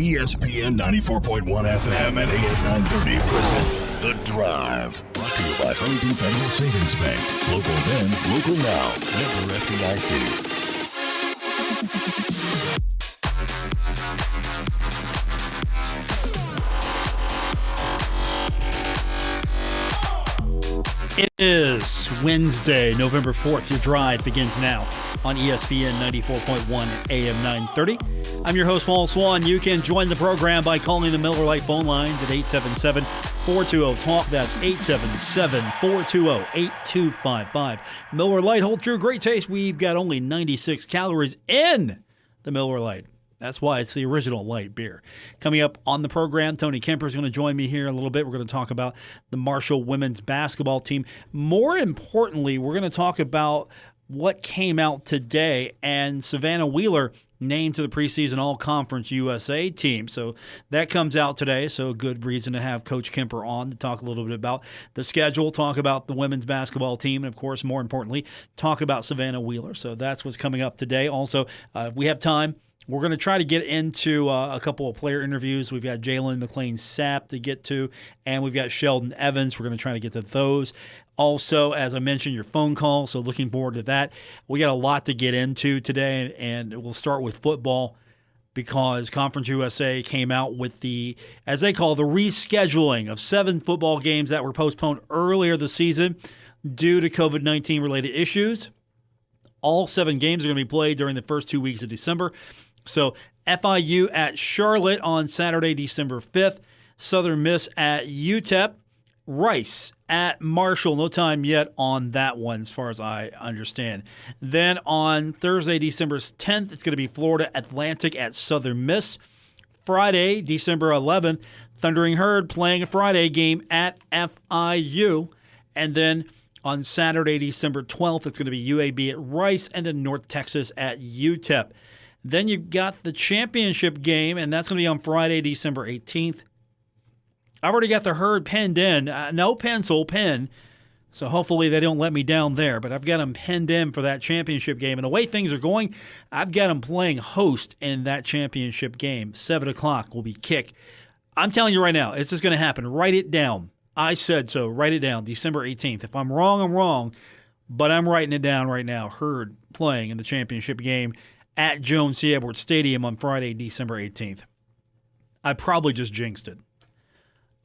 ESPN 94.1 FM and AM 930 present The Drive. Brought to you by Huntington Federal Savings Bank. Local then, local now. Member FDIC. It is Wednesday, November 4th. Your drive begins now on ESPN 94.1 and AM 930. I'm your host, Paul Swann. You can join the program by calling the Miller Lite phone lines at 877-420-TALK. That's 877-420-8255. Miller Lite, hold true, great taste. We've got only 96 calories in the Miller Lite. That's why it's the original light beer. Coming up on the program, Tony Kemper is going to join me here in a little bit. We're going to talk about the Marshall women's basketball team. More importantly, we're going to talk about what came out today, and Savannah Wheeler named to the preseason All-Conference USA team. So that comes out today, so a good reason to have Coach Kemper on to talk a little bit about the schedule, talk about the women's basketball team, and, of course, more importantly, talk about Savannah Wheeler. So that's what's coming up today. Also, we have time. We're going to try to get into a couple of player interviews. We've got Jalen McLean-Sapp to get to, and we've got Sheldon Evans. We're going to try to get to those. Also, as I mentioned, your phone call, so looking forward to that. We got a lot to get into today, and we'll start with football because Conference USA came out with the, as they call, the rescheduling of 7 football games that were postponed earlier this season due to COVID-19 related issues. All 7 games are going to be played during the first 2 weeks of December. So FIU at Charlotte on Saturday, December 5th. Southern Miss at UTEP. Rice at Marshall. No time yet on that one as far as I understand. Then on Thursday, December 10th, it's going to be Florida Atlantic at Southern Miss. Friday, December 11th, Thundering Herd playing a Friday game at FIU. And then on Saturday, December 12th, it's going to be UAB at Rice and then North Texas at UTEP. Then you've got the championship game, and that's going to be on Friday, December 18th. I've already got the Herd pinned in. No pencil, pen. So hopefully they don't let me down there. But I've got them pinned in for that championship game. And the way things are going, I've got them playing host in that championship game. 7 o'clock will be kick. I'm telling you right now, it's just going to happen. Write it down. I said so. Write it down. December 18th. If I'm wrong, I'm wrong. But I'm writing it down right now. Herd playing in the championship game at Jones C. Edwards Stadium on Friday, December 18th. I probably just jinxed it.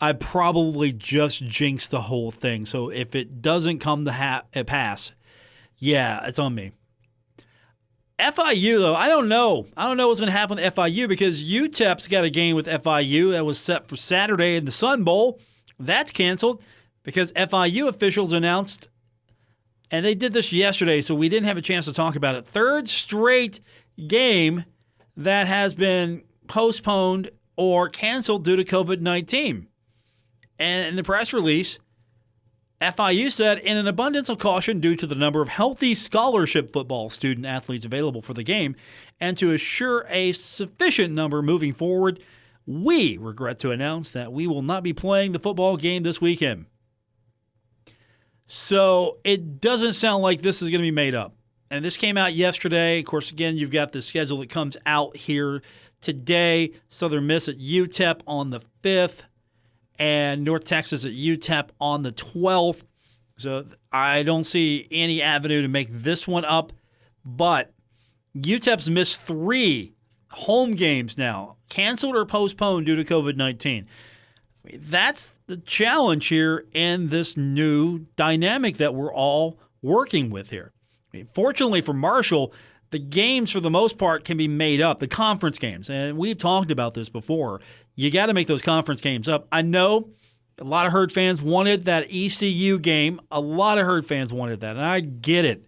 I probably just jinxed the whole thing. So if it doesn't come to pass, yeah, it's on me. FIU, though, I don't know. I don't know what's going to happen with FIU because UTEP's got a game with FIU that was set for Saturday in the Sun Bowl. That's canceled because FIU officials announced, and they did this yesterday, so we didn't have a chance to talk about it. Third straight game that has been postponed or canceled due to COVID-19. And in the press release, FIU said, in an abundance of caution due to the number of healthy scholarship football student athletes available for the game and to assure a sufficient number moving forward, we regret to announce that we will not be playing the football game this weekend. So it doesn't sound like this is going to be made up. And this came out yesterday. Of course, again, you've got the schedule that comes out here today. Southern Miss at UTEP on the 5th and North Texas at UTEP on the 12th. So I don't see any avenue to make this one up. But UTEP's missed 3 home games now, canceled or postponed due to COVID-19. That's the challenge here in this new dynamic that we're all working with here. Fortunately for Marshall, the games for the most part can be made up, the conference games. And we've talked about this before. You got to make those conference games up. I know a lot of Herd fans wanted that ECU game. A lot of Herd fans wanted that, and I get it.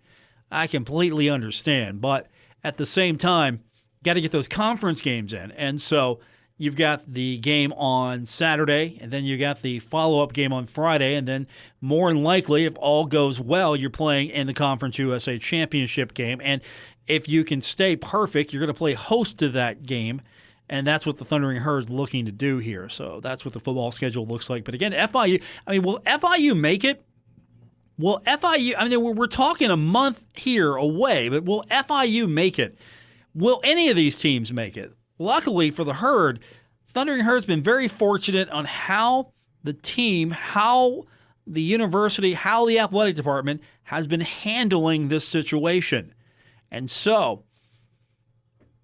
I completely understand. But at the same time, got to get those conference games in. And so you've got the game on Saturday, and then you got the follow-up game on Friday, and then more than likely, if all goes well, you're playing in the Conference USA Championship game. And if you can stay perfect, you're going to play host to that game, and that's what the Thundering Herd is looking to do here. So that's what the football schedule looks like. But again, FIU, will FIU make it? Will FIU, we're talking a month here away, but will FIU make it? Will any of these teams make it? Luckily for the Herd, Thundering Herd's been very fortunate on how the team, how the university, how the athletic department has been handling this situation. And so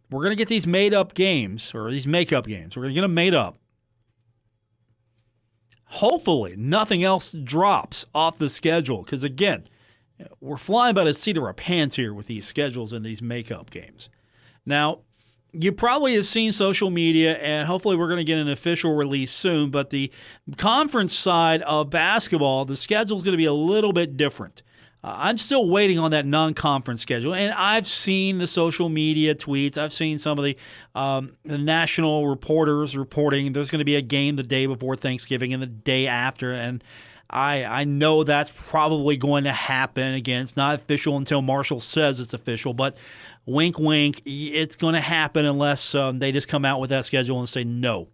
we're going to get these made-up games, or these make-up games. We're going to get them made up. Hopefully, nothing else drops off the schedule. Because, again, we're flying by the seat of our pants here with these schedules and these make-up games. Now, you probably have seen social media, and hopefully we're going to get an official release soon, but the conference side of basketball, the schedule is going to be a little bit different. I'm still waiting on that non-conference schedule, and I've seen the social media tweets. I've seen some of the national reporters reporting there's going to be a game the day before Thanksgiving and the day after, and I know that's probably going to happen. Again, it's not official until Marshall says it's official, but wink, wink, it's going to happen unless they just come out with that schedule and say no.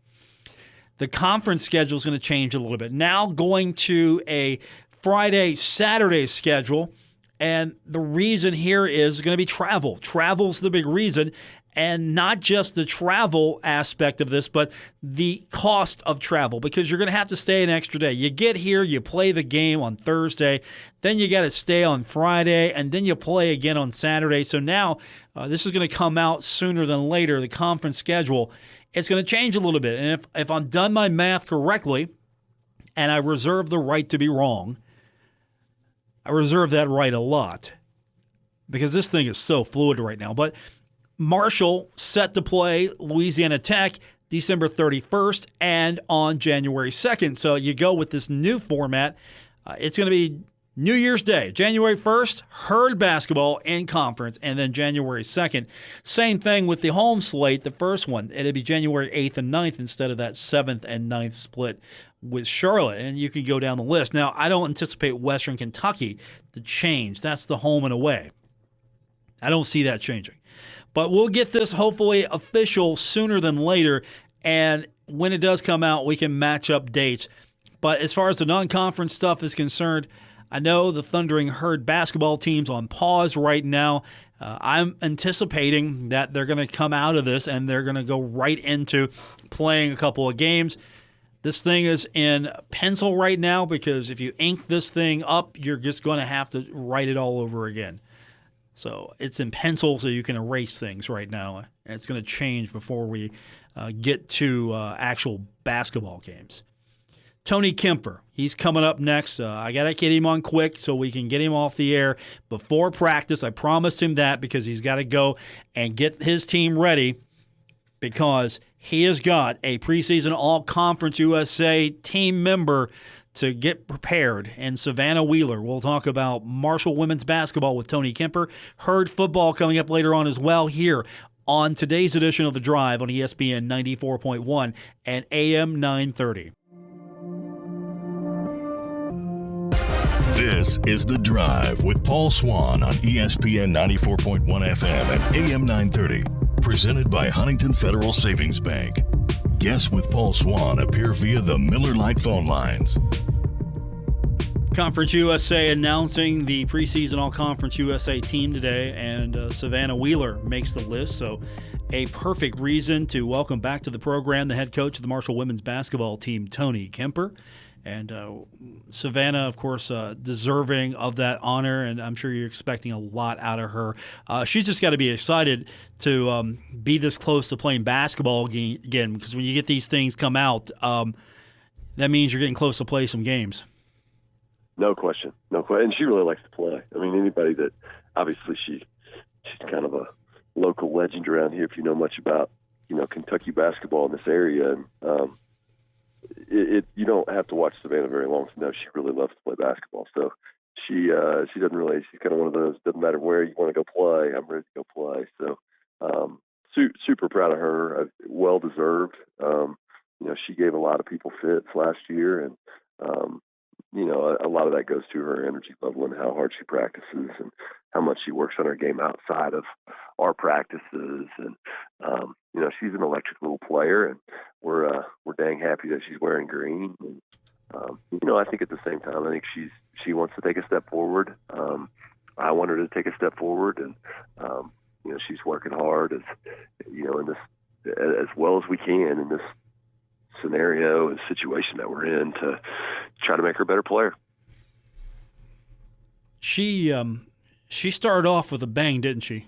The conference schedule is going to change a little bit. Now going to a Friday, Saturday schedule, and the reason here is going to be travel. Travel's the big reason, and not just the travel aspect of this, but the cost of travel, because you're going to have to stay an extra day. You get here, you play the game on Thursday, then you got to stay on Friday, and then you play again on Saturday. So now this is going to come out sooner than later, the conference schedule. It's going to change a little bit, and if I've done my math correctly, and I reserve the right to be wrong, I reserve that right a lot because this thing is so fluid right now. But Marshall set to play Louisiana Tech December 31st and on January 2nd. So you go with this new format. It's going to be New Year's Day, January 1st, Herd basketball in conference, and then January 2nd. Same thing with the home slate, the first one. It'll be January 8th and 9th instead of that 7th and 9th split with Charlotte, and you can go down the list. Now, I don't anticipate Western Kentucky to change. That's the home and away. I don't see that changing. But we'll get this hopefully official sooner than later, and when it does come out, we can match up dates. But as far as the non-conference stuff is concerned, I know the Thundering Herd basketball team's on pause right now. I'm anticipating that they're going to come out of this and they're going to go right into playing a couple of games. This thing is in pencil right now because if you ink this thing up, you're just going to have to write it all over again. So it's in pencil so you can erase things right now. It's going to change before we get to actual basketball games. Tony Kemper, he's coming up next. I got to get him on quick so we can get him off the air before practice. I promised him that because he's got to go and get his team ready because he has got a preseason All-Conference USA team member to get prepared, and Savannah Wheeler. We'll talk about Marshall women's basketball with Tony Kemper. Herd football coming up later on as well here on today's edition of The Drive on ESPN 94.1 and AM 930. This is The Drive with Paul Swann on ESPN 94.1 FM and AM 930. Presented by Huntington Federal Savings Bank. Guests with Paul Swann appear via the Miller Lite phone lines. Conference USA announcing the preseason All-Conference USA team today, and Savannah Wheeler makes the list. So a perfect reason to welcome back to the program the head coach of the Marshall women's basketball team, Tony Kemper. And Savannah, of course, deserving of that honor, and I'm sure you're expecting a lot out of her. She's just got to be excited to be this close to playing basketball again, because when you get these things come out, that means you're getting close to play some games. No question. And she really likes to play. I mean, anybody that obviously she's kind of a local legend around here if you know much about, Kentucky basketball in this area. And you don't have to watch Savannah very long to know she really loves to play basketball. So she doesn't really. She's kind of one of those. Doesn't matter where you want to go play. I'm ready to go play. So super proud of her. Well deserved. She gave a lot of people fits last year, and a lot of that goes to her energy level and how hard she practices and how much she works on her game outside of our practices. And she's an electric little player, and we're dang happy that she's wearing green. And, I think at the same time, I think she wants to take a step forward. I want her to take a step forward, and she's working hard in this as well as we can in this scenario and situation that we're in to try to make her a better player. She started off with a bang, didn't she?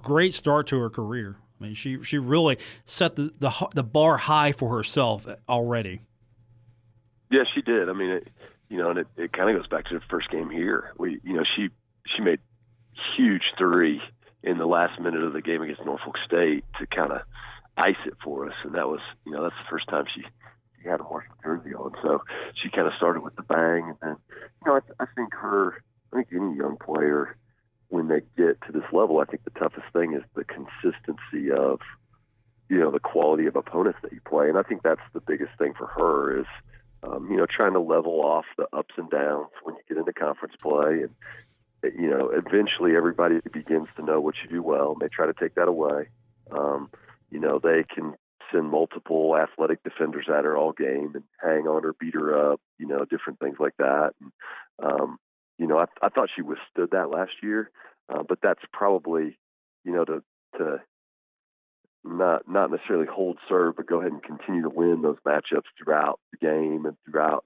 Great start to her career. I mean, she really set the bar high for herself already. Yeah, she did. I mean, it kind of goes back to the first game here. She made huge three in the last minute of the game against Norfolk State to kind of ice it for us, and that was, that's the first time she had a Marshall jersey on. So she kind of started with the bang, and then, I think any young player, when they get to this level, I think the toughest thing is the consistency of, the quality of opponents that you play, and I think that's the biggest thing for her is, trying to level off the ups and downs when you get into conference play, and eventually everybody begins to know what you do well, and they try to take that away. They can send multiple athletic defenders at her all game and hang on her, beat her up, different things like that. And, I thought she withstood that last year, but that's probably, to not necessarily hold serve, but go ahead and continue to win those matchups throughout the game and throughout,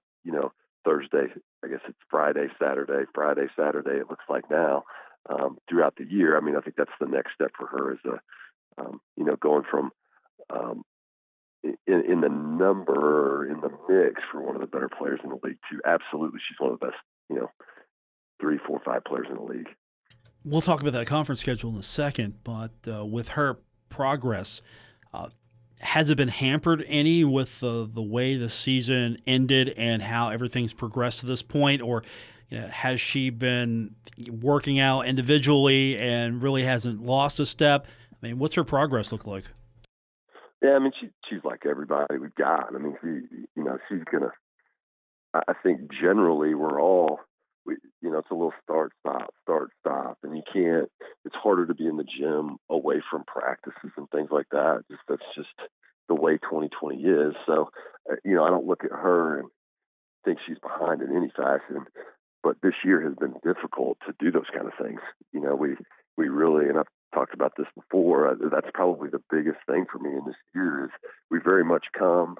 Thursday, I guess it's Friday, Saturday, it looks like now, throughout the year. I mean, I think that's the next step for her is, going from in the number, in the mix for one of the better players in the league to absolutely she's one of the best, 3, 4, 5 players in the league. We'll talk about that conference schedule in a second, but with her progress, has it been hampered any with the way the season ended and how everything's progressed to this point, or has she been working out individually and really hasn't lost a step? I mean, what's her progress look like? Yeah, I mean, she's like everybody we've got. I mean, she's gonna. I think generally we're all, it's a little start, stop, and you can't. It's harder to be in the gym away from practices and things like that. That's just the way 2020 is. So, I don't look at her and think she's behind in any fashion. But this year has been difficult to do those kind of things. We really, and I've talked about this before. That's probably the biggest thing for me in this year is we very much come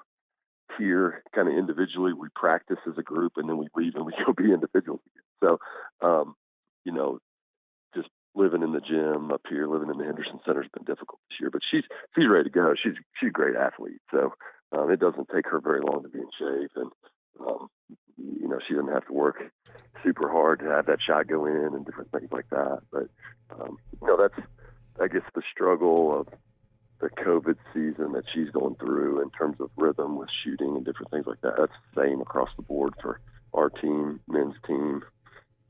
here kind of individually. We practice as a group, and then we leave and we go be individuals again. So, just living in the gym up here, living in the Henderson Center has been difficult this year. But she's ready to go. She's a great athlete. So it doesn't take her very long to be in shape, and she doesn't have to work super hard to have that shot go in and different things like that. But that's, I guess, the struggle of the COVID season that she's going through in terms of rhythm with shooting and different things like that. That's the same across the board for our team, men's team,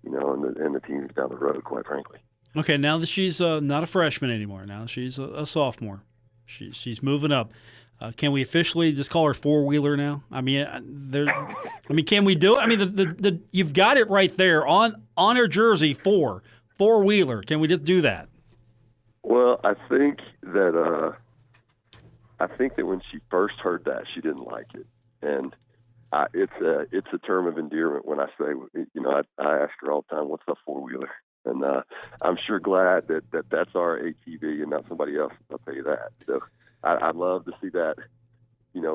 and the teams down the road, quite frankly. Okay, now that she's not a freshman anymore, now she's a sophomore. She's moving up. Can we officially just call her four-wheeler now? I mean, can we do it? I mean, the you've got it right there on her jersey, four-wheeler. Can we just do that? Well, I think that when she first heard that, she didn't like it, and it's a term of endearment when I say, I ask her all the time, "What's a four-wheeler?" And I'm sure glad that that's our ATV and not somebody else. I'll tell you that. So I'd love to see that,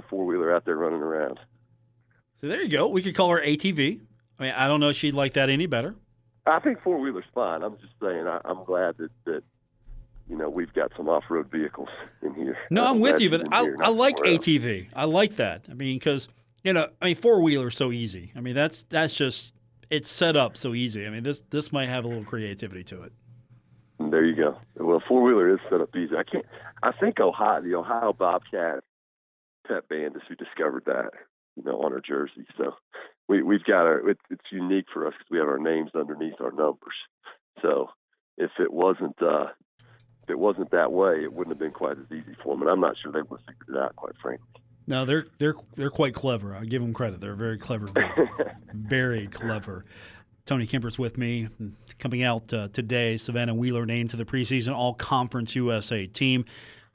four-wheeler out there running around. So there you go. We could call her ATV. I mean, I don't know if she'd like that any better. I think four-wheeler's fine. I'm just saying I'm glad that we've got some off-road vehicles in here. No, I'm with you, but I like ATV. I like that. I mean, because, four-wheeler's so easy. I mean, that's just, it's set up so easy. I mean, this might have a little creativity to it. There you go. Well, four-wheeler is set up easy. I think the Ohio Bobcat pet band is who discovered that, on our jersey. So we've got it's unique for us because we have our names underneath our numbers. So if it wasn't that way, it wouldn't have been quite as easy for them. And I'm not sure they would have figured it out, quite frankly. No, they're quite clever. I give them credit. They're a very clever group. Very clever. Tony Kemper's with me. Coming out today, Savannah Wheeler named to the preseason All-Conference USA team.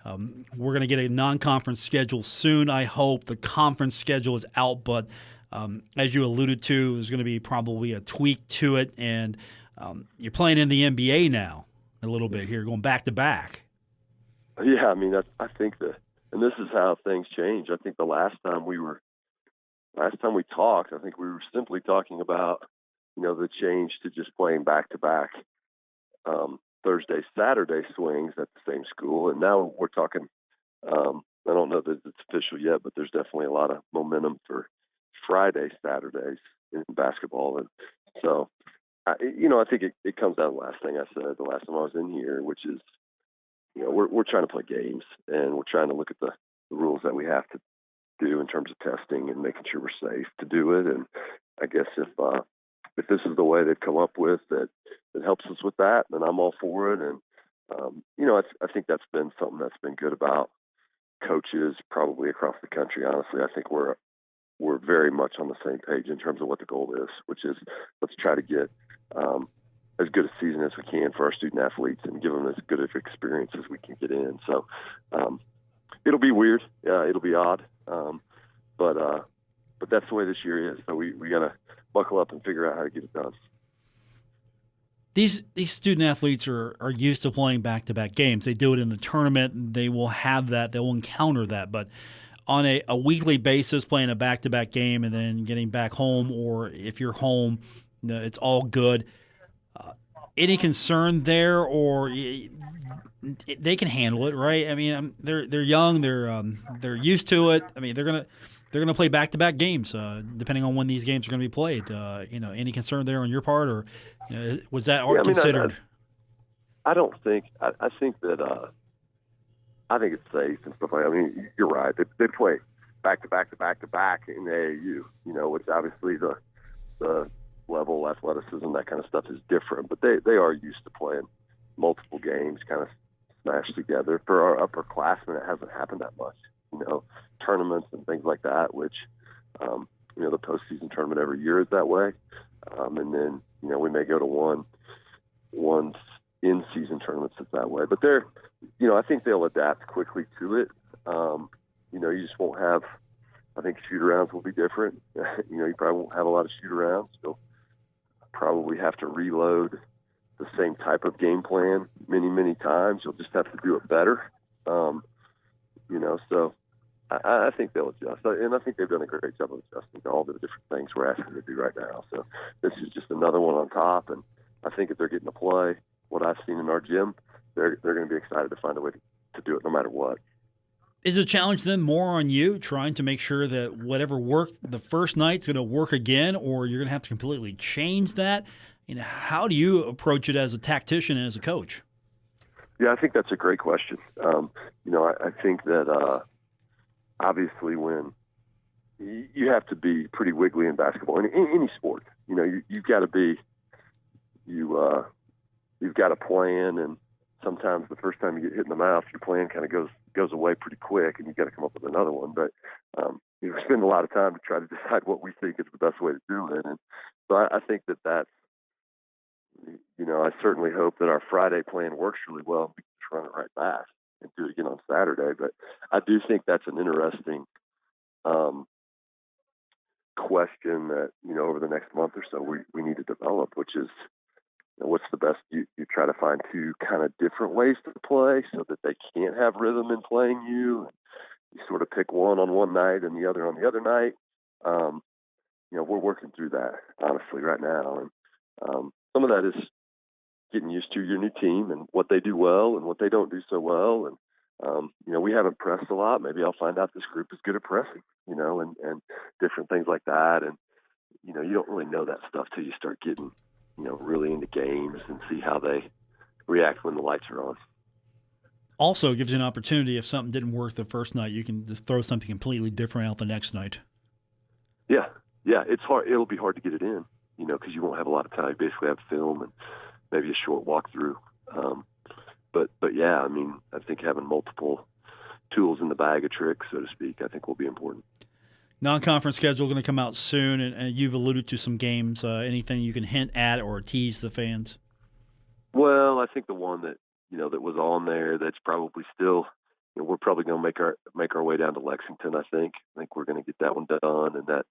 We're going to get a non-conference schedule soon, I hope. The conference schedule is out, but as you alluded to, there's going to be probably a tweak to it. And you're playing in the NBA now a little bit here, going back to back. Yeah, I mean, I think And this is how things change. I think the last time we talked, I think we were simply talking about, the change to just playing back-to-back Thursday, Saturday swings at the same school. And now we're talking, I don't know that it's official yet, but there's definitely a lot of momentum for Friday, Saturdays in basketball. And so, I think it comes down to the last thing I said the last time I was in here, which is, we're trying to play games, and we're trying to look at the rules that we have to do in terms of testing and making sure we're safe to do it. And I guess if this is the way they've come up with that helps us with that, then I'm all for it. And I think that's been something that's been good about coaches probably across the country. Honestly, I think we're very much on the same page in terms of what the goal is, which is let's try to get as good a season as we can for our student athletes and give them as good of experience as we can get in. So it'll be weird. It'll be odd. But that's the way this year is. So we got to buckle up and figure out how to get it done. These student athletes are used to playing back-to-back games. They do it in the tournament. They will have that. They will encounter that. But on a weekly basis, playing a back-to-back game and then getting back home, or if you're home, it's all good. Any concern there, or they can handle it, right? I mean, they're young. They're used to it. I mean, they're gonna play back-to-back games, depending on when these games are going to be played. Any concern there on your part, or was that considered? I don't think. I think that. I think it's safe and stuff like that. I mean, you're right. They play back-to-back in the AAU. Which obviously the level of athleticism, that kind of stuff is different. But they are used to playing multiple games, kind of smashed together. For our upperclassmen, it hasn't happened that much. Tournaments and things like that, which, the postseason tournament every year is that way. And then, we may go to one in-season tournaments that's that way. But I think they'll adapt quickly to it. You just won't have, I think shoot-arounds will be different. You probably won't have a lot of shoot-arounds. You'll probably have to reload the same type of game plan many, many times. You'll just have to do it better. So I think they'll adjust. And I think they've done a great job of adjusting to all the different things we're asking them to do right now. So this is just another one on top. And I think if they're getting to play what I've seen in our gym, they're going to be excited to find a way to do it no matter what. Is the challenge then more on you, trying to make sure that whatever worked the first night's going to work again, or you're going to have to completely change that? How do you approach it as a tactician and as a coach? Yeah, I think that's a great question. I think that obviously when you have to be pretty wiggly in basketball, in any sport, you've got to be, you've got a plan, and sometimes the first time you get hit in the mouth, your plan kind of goes away pretty quick, and you've got to come up with another one. But we spend a lot of time to try to decide what we think is the best way to do it. And so I think that's, I certainly hope that our Friday plan works really well. We can just run it right back and do it again on Saturday. But I do think that's an interesting question that, over the next month or so we need to develop, which is, what's the best? You try to find two kind of different ways to play so that they can't have rhythm in playing you. You sort of pick one on one night and the other on the other night. We're working through that, honestly, right now. And some of that is getting used to your new team and what they do well and what they don't do so well. And, we haven't pressed a lot. Maybe I'll find out this group is good at pressing, and different things like that. And, you don't really know that stuff till you start getting, really into games and see how they react when the lights are on. Also gives you an opportunity, if something didn't work the first night, you can just throw something completely different out the next night. Yeah. It's hard. It'll be hard to get it in, because you won't have a lot of time. You basically have film and maybe a short walkthrough. But yeah, I think having multiple tools in the bag of tricks, so to speak, I think will be important. Non-conference schedule going to come out soon, and you've alluded to some games. Anything you can hint at or tease the fans? Well, I think the one that that was on there that's probably still, we're probably going to make our way down to Lexington. I think we're going to get that one done, and that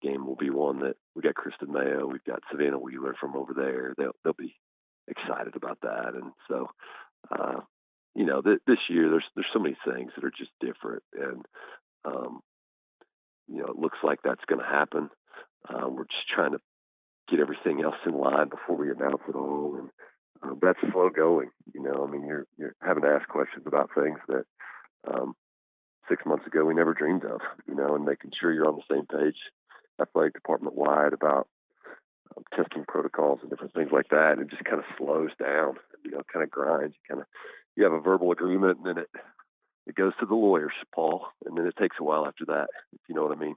game will be one that we got Kristen Mayo, we've got Savannah Wheeler from over there. They'll be excited about that, and so this year there's so many things that are just different, and it looks like that's going to happen. We're just trying to get everything else in line before we announce it all, and that's slow going. You're having to ask questions about things that 6 months ago we never dreamed of, and making sure you're on the same page, athletic department wide, about testing protocols and different things like that. And it just kind of slows down, kind of grinds. You have a verbal agreement, and then it goes to the lawyers, Paul, and then it takes a while after that, if you know what I mean.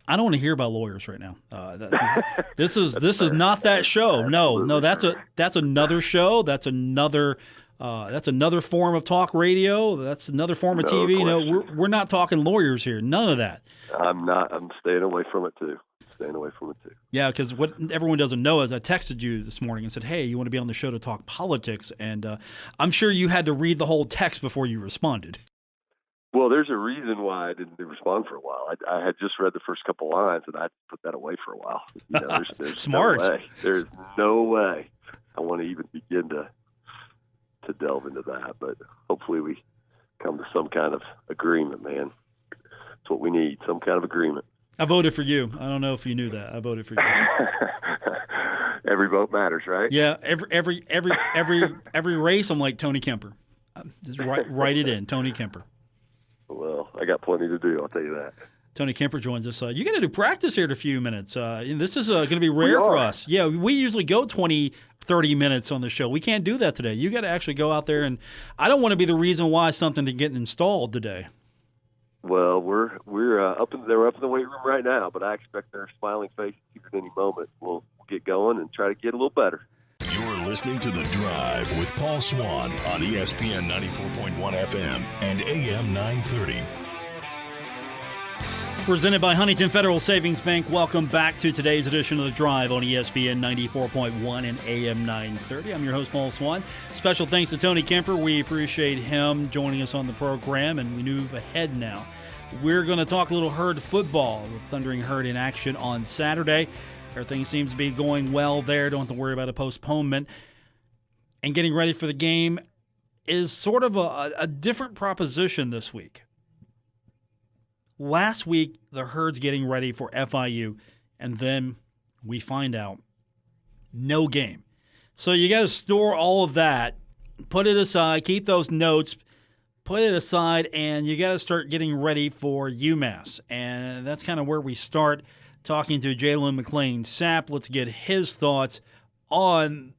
I don't want to hear about lawyers right now. This is not that show. No, that's another show. That's another form of talk radio. That's another form of TV. We're not talking lawyers here. None of that. I'm not. I'm staying away from it too. Yeah, because what everyone doesn't know is I texted you this morning and said, hey, you want to be on the show to talk politics? And I'm sure you had to read the whole text before you responded. Well, there's a reason why I didn't respond for a while. I had just read the first couple lines, and I put that away for a while. There's Smart. No way. There's no way I want to even begin to delve into that. But hopefully we come to some kind of agreement, man. That's what we need, some kind of agreement. I voted for you. I don't know if you knew that. I voted for you. Every vote matters, right? Yeah. Every race, I'm like Tony Kemper. Just write it in, Tony Kemper. Well, I got plenty to do, I'll tell you that. Tony Kemper joins us. You got to do practice here in a few minutes. This is going to be rare for us. Yeah, we usually go 20, 30 minutes on the show. We can't do that today. You got to actually go out there, and I don't want to be the reason why something to get installed today. Well, we're up in the weight room right now, but I expect their smiling faces here at any moment. We'll get going and try to get a little better. You're listening to The Drive with Paul Swann on ESPN 94.1 FM and AM 930. Presented by Huntington Federal Savings Bank. Welcome back to today's edition of The Drive on ESPN 94.1 and AM 930. I'm your host, Paul Swann. Special thanks to Tony Kemper. We appreciate him joining us on the program, and we move ahead now. We're going to talk a little Herd football. The Thundering Herd in action on Saturday. Everything seems to be going well there. Don't have to worry about a postponement. And getting ready for the game is sort of a different proposition this week. Last week, the Herd's getting ready for FIU, and then we find out no game. So you got to store all of that, put it aside, keep those notes, put it aside, and you got to start getting ready for UMass. And that's kind of where we start, talking to Jalen McLean-Sapp. Let's get his thoughts on,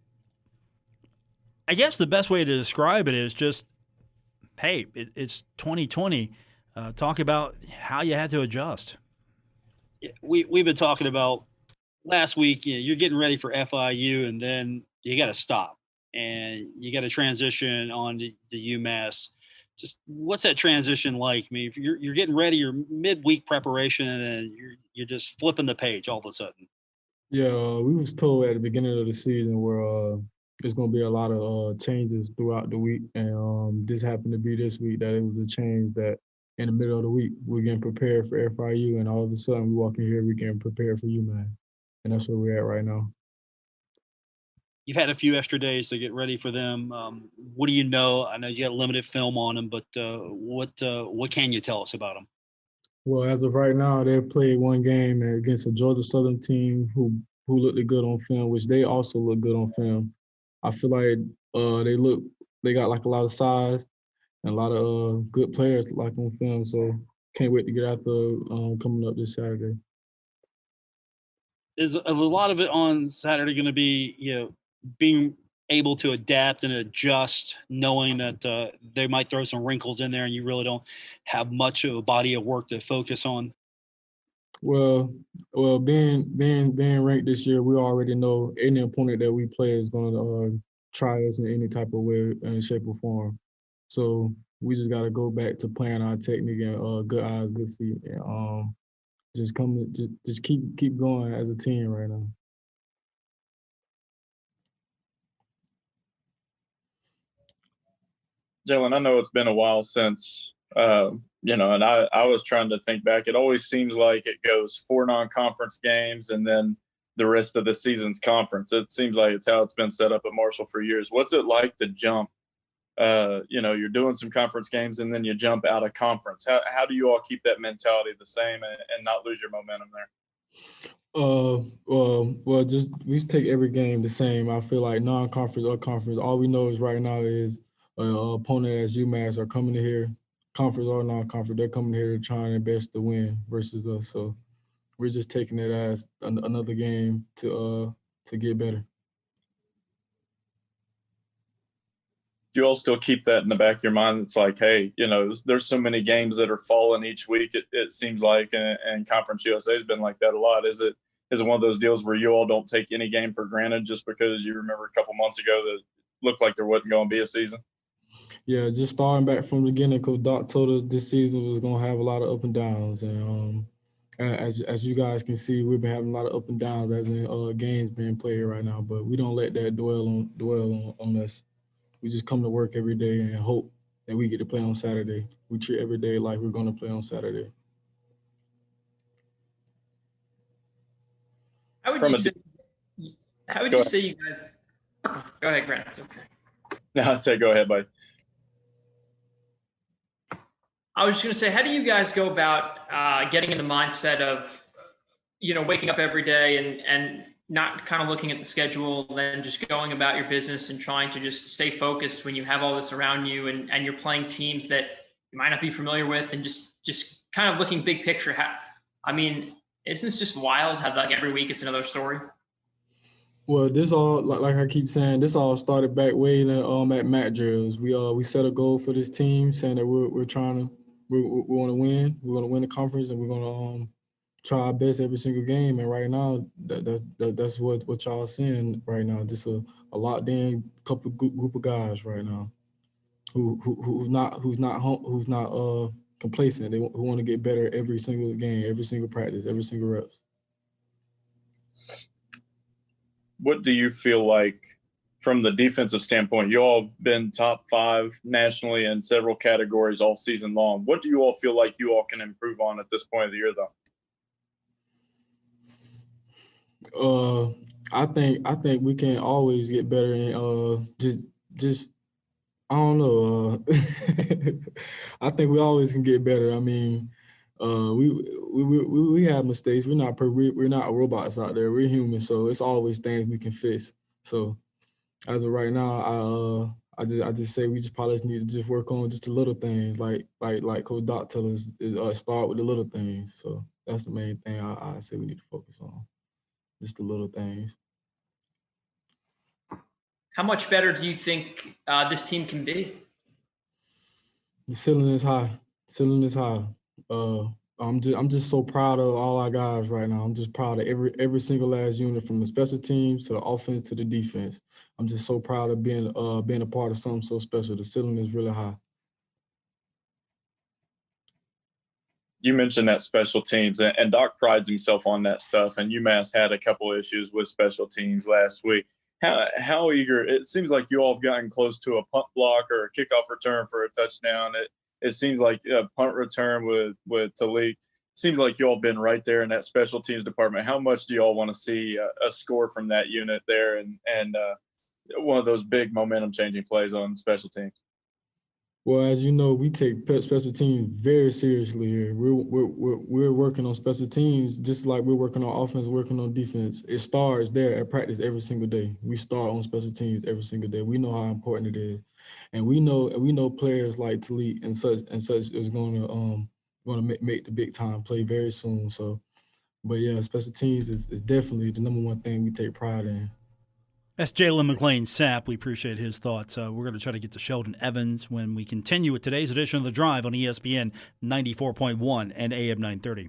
I guess the best way to describe it is just, hey, it's 2020. Talk about how you had to adjust. We've been talking about last week. You're getting ready for FIU, and then you got to stop, and you got to transition on to UMass. Just what's that transition like? I mean, if you're getting ready, you're midweek preparation, and then you're just flipping the page all of a sudden. Yeah, we was told at the beginning of the season where there's going to be a lot of changes throughout the week, and this happened to be this week that it was a change that. In the middle of the week, we're getting prepared for FIU, and all of a sudden we walk in here, we're getting prepared for UMass. And that's where we're at right now. You've had a few extra days to get ready for them. What do you know? I know you got limited film on them, but what can you tell us about them? Well, as of right now, they've played one game against a Georgia Southern team who looked good on film, which they also look good on film. I feel like they got like a lot of size. And a lot of good players like on film, so can't wait to get out there coming up this Saturday. Is a lot of it on Saturday going to be, being able to adapt and adjust, knowing that they might throw some wrinkles in there and you really don't have much of a body of work to focus on? Well, being ranked this year, we already know any opponent that we play is going to try us in any type of way, shape, or form. So we just got to go back to playing our technique and good eyes, good feet, and just keep going as a team right now. Jalen, I know it's been a while since, and I was trying to think back. It always seems like it goes 4 non-conference games and then the rest of the season's conference. It seems like it's how it's been set up at Marshall for years. What's it like to jump? You're doing some conference games and then you jump out of conference. How do you all keep that mentality the same and not lose your momentum there? Well, just we take every game the same. I feel like non-conference or conference, all we know is right now is opponent as UMass are coming to here, conference or non-conference, they're coming here to try their best to win versus us. So we're just taking it as another game to get better. Do you all still keep that in the back of your mind? It's like, hey, there's so many games that are falling each week. It seems like, and Conference USA has been like that a lot. Is it one of those deals where you all don't take any game for granted just because you remember a couple months ago that looked like there wasn't going to be a season? Yeah, just starting back from the beginning, Coach Doc told us this season was going to have a lot of up and downs, and as you guys can see, we've been having a lot of up and downs as in games being played right now. But we don't let that dwell on us. We just come to work every day and hope that we get to play on Saturday. We treat every day like we're going to play on Saturday. How would you say you guys – go ahead, Grant. It's okay. No, I'd say go ahead, buddy. I was just going to say, how do you guys go about getting in the mindset of, waking up every day and not kind of looking at the schedule and then just going about your business and trying to just stay focused when you have all this around you and you're playing teams that you might not be familiar with and just kind of looking big picture? Isn't this just wild how like every week it's another story? Well, this all, like I keep saying, this all started back way at Mac drills. We set a goal for this team saying that we want to win. We're going to win the conference and we're going to try our best every single game. And right now, that's what y'all seeing right now. Just a locked in group of guys right now who's not complacent. Who want to get better every single game, every single practice, every single reps. What do you feel like from the defensive standpoint? You all have been top 5 nationally in several categories all season long. What do you all feel like you all can improve on at this point of the year, though? I think we can always get better and just I don't know. I think we always can get better. I mean, we have mistakes. We're not robots out there. We're human, so it's always things we can fix. So as of right now, I just say we just probably need to just work on just the little things, like Coach Doc tell us, is start with the little things. So that's the main thing I say we need to focus on, just the little things. How much better do you think this team can be? The ceiling is high. I'm just so proud of all our guys right now. I'm just proud of every single last unit, from the special teams to the offense to the defense. I'm just so proud of being a part of something so special. The ceiling is really high. You mentioned that special teams, and Doc prides himself on that stuff, and UMass had a couple issues with special teams last week. How eager – it seems like you all have gotten close to a punt block or a kickoff return for a touchdown. It seems like a punt return with Talik. Seems like you all been right there in that special teams department. How much do you all want to see a score from that unit there and one of those big momentum-changing plays on special teams? Well, as you know, we take special teams very seriously here. We're working on special teams just like we're working on offense, working on defense. It starts there at practice every single day. We start on special teams every single day. We know how important it is, and we know players like Talik and such is going to make the big time play very soon. So, but yeah, special teams is definitely the number one thing we take pride in. That's Jalen McLean Sapp. We appreciate his thoughts. We're going to try to get to Sheldon Evans when we continue with today's edition of The Drive on ESPN 94.1 and AM 930.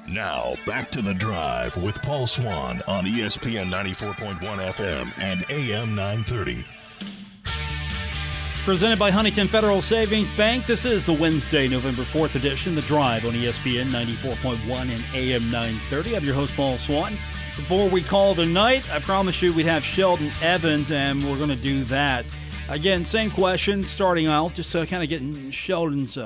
Now, back to The Drive with Paul Swann on ESPN 94.1 FM and AM 930. Presented by Huntington Federal Savings Bank, this is the Wednesday, November 4th edition, The Drive on ESPN 94.1 and AM 930. I'm your host, Paul Swann. Before we call tonight, I promised you we'd have Sheldon Evans, and we're going to do that Again, same question starting out, just kind of getting Sheldon's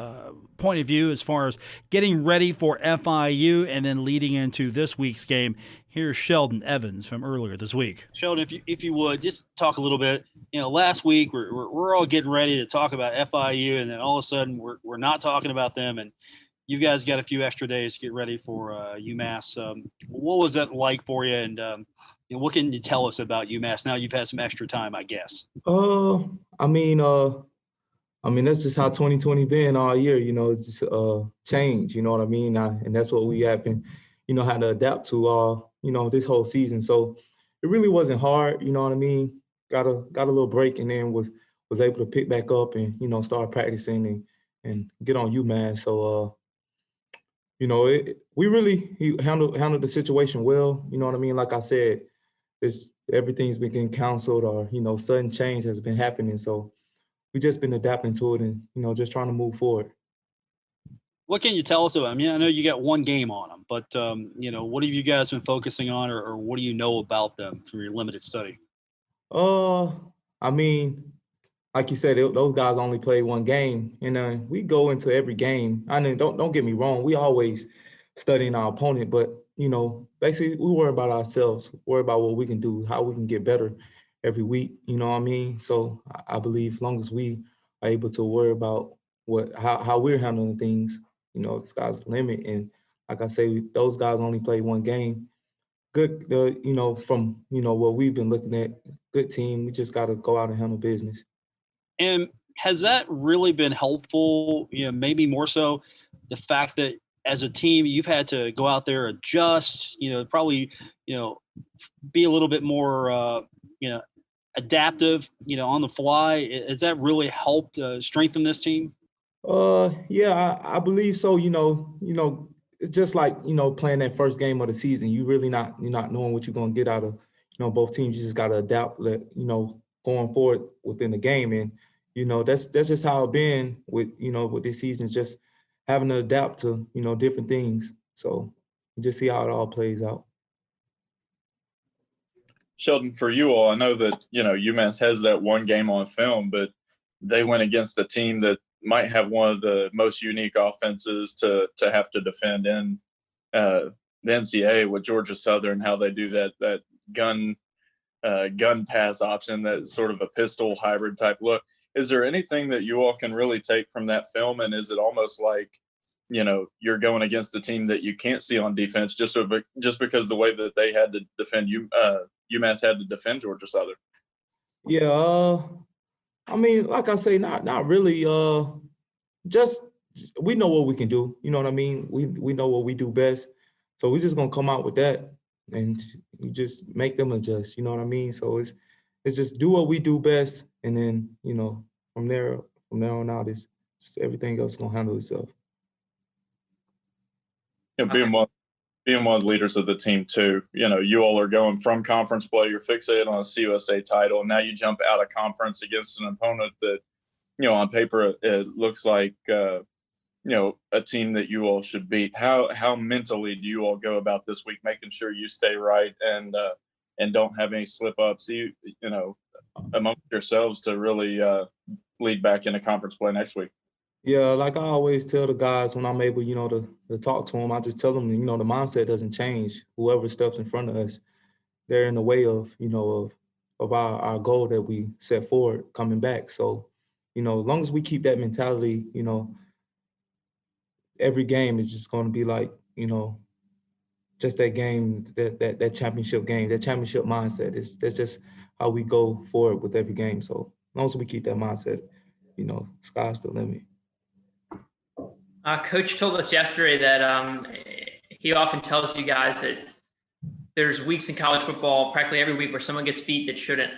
point of view as far as getting ready for FIU and then leading into this week's game. Here's Sheldon Evans from earlier this week. Sheldon, if you would, just talk a little bit. Last week we're all getting ready to talk about FIU, and then all of a sudden we're not talking about them, and you guys got a few extra days to get ready for UMass. What was that like for you, and what can you tell us about UMass now you've had some extra time, I guess? I mean, that's just how 2020 been all year. It's just change. You know what I mean? And that's what we have been, had to adapt to this whole season. So it really wasn't hard. You know what I mean? Got a little break, and then was able to pick back up and start practicing and get on UMass. So we really handled the situation well. You know what I mean? Like I said, everything's been getting canceled, or sudden change has been happening. So we just been adapting to it and just trying to move forward. What can you tell us about? I mean, I know you got one game on them, but what have you guys been focusing on, or what do you know about them from your limited study? I mean, like you said, those guys only play one game, and we go into every game. I mean, don't get me wrong, we always studying our opponent, but basically we worry about ourselves, worry about what we can do, how we can get better every week. You know what I mean? So I believe as long as we are able to worry about how we're handling things, the sky's the limit. And like I say, those guys only play one game. Good, from what we've been looking at, good team. We just got to go out and handle business. And has that really been helpful? Maybe more so the fact that as a team you've had to go out there, adjust. Probably be a little bit more adaptive. On the fly. Has that really helped strengthen this team? Yeah, I believe so. It's just like playing that first game of the season. You're not knowing what you're gonna get out of both teams. You just gotta adapt. Going forward within the game, and that's just how it's been with with this season. Just having to adapt to different things. So just see how it all plays out. Sheldon, for you all, I know that UMass has that one game on film, but they went against a team that might have one of the most unique offenses to have to defend in the NCAA with Georgia Southern, how they do that gun pass option, that sort of a pistol hybrid type look. Is there anything that you all can really take from that film? And is it almost like, you're going against a team that you can't see on defense just because the way that they had to defend UMass had to defend Georgia Southern? Yeah, I mean, like I say, not really. Just we know what we can do. You know what I mean? We know what we do best. So we're just gonna come out with that, and you just make them adjust. You know what I mean? So it's just do what we do best, and then from there on out, it's just everything else gonna handle itself. Being one of the leaders of the team too, you all are going from conference play, you're fixated on a CUSA title, and now you jump out of conference against an opponent that, on paper it looks like, a team that you all should beat. How mentally do you all go about this week, making sure you stay right and don't have any slip ups, amongst yourselves to really lead back into conference play next week? Yeah, like I always tell the guys when I'm able, to talk to them, I just tell them, the mindset doesn't change. Whoever steps in front of us, they're in the way of our goal that we set forward coming back. So, as long as we keep that mentality, every game is just going to be like, just that game, that championship game, that championship mindset. That's just how we go forward with every game. So as long as we keep that mindset, sky's the limit. Coach told us yesterday that he often tells you guys that there's weeks in college football, practically every week, where someone gets beat that shouldn't.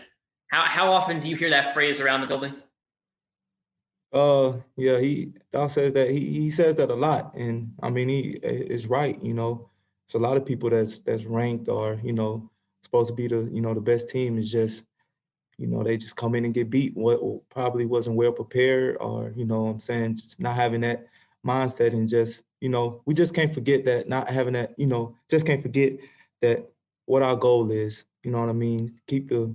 How often do you hear that phrase around the building? Yeah, Doc says that he says that a lot, and I mean he is right. It's a lot of people that's ranked or supposed to be the best team is just they just come in and get beat. What probably wasn't well prepared, or what I'm saying, just not having that mindset, and just we just can't forget that, not having that just can't forget that what our goal is. You know what I mean? Keep the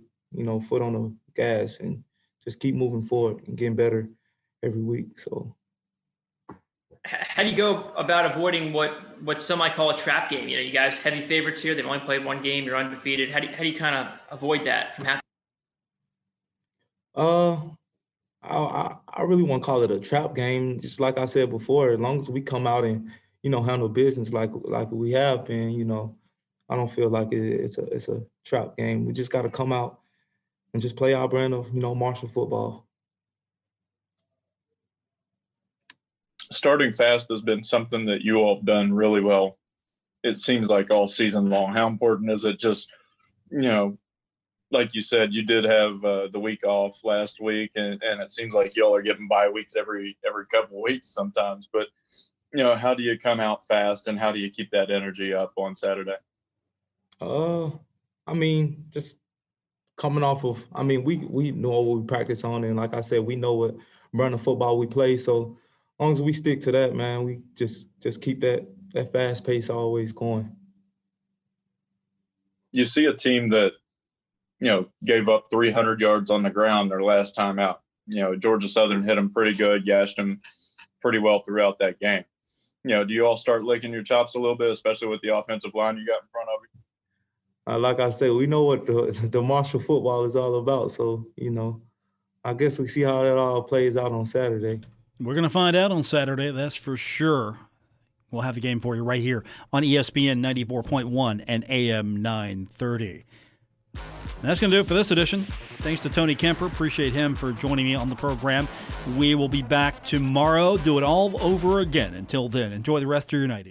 foot on the gas and just keep moving forward and getting better every week. So. How do you go about avoiding what some might call a trap game? You guys heavy favorites here. They've only played one game. You're undefeated. How do you kind of avoid that from happening? I really won't call it a trap game. Just like I said before, as long as we come out and handle business like we have been, I don't feel like it's a trap game. We just got to come out and just play our brand of Marshall football. Starting fast has been something that you all have done really well. It seems like all season long. How important is it? Just like you said, you did have the week off last week, and it seems like y'all are getting bye weeks every couple of weeks sometimes. But how do you come out fast, and how do you keep that energy up on Saturday? Just coming off of. We know what we practice on, and like I said, we know what brand of football we play. So as long as we stick to that, man, we just keep that fast pace always going. You see a team that gave up 300 yards on the ground their last time out. Georgia Southern hit them pretty good, gashed them pretty well throughout that game. Do you all start licking your chops a little bit, especially with the offensive line you got in front of you? Like I said, we know what the Marshall football is all about. So, I guess we see how that all plays out on Saturday. We're going to find out on Saturday, that's for sure. We'll have the game for you right here on ESPN 94.1 and AM 930. And that's going to do it for this edition. Thanks to Tony Kemper. Appreciate him for joining me on the program. We will be back tomorrow. Do it all over again. Until then, enjoy the rest of your night.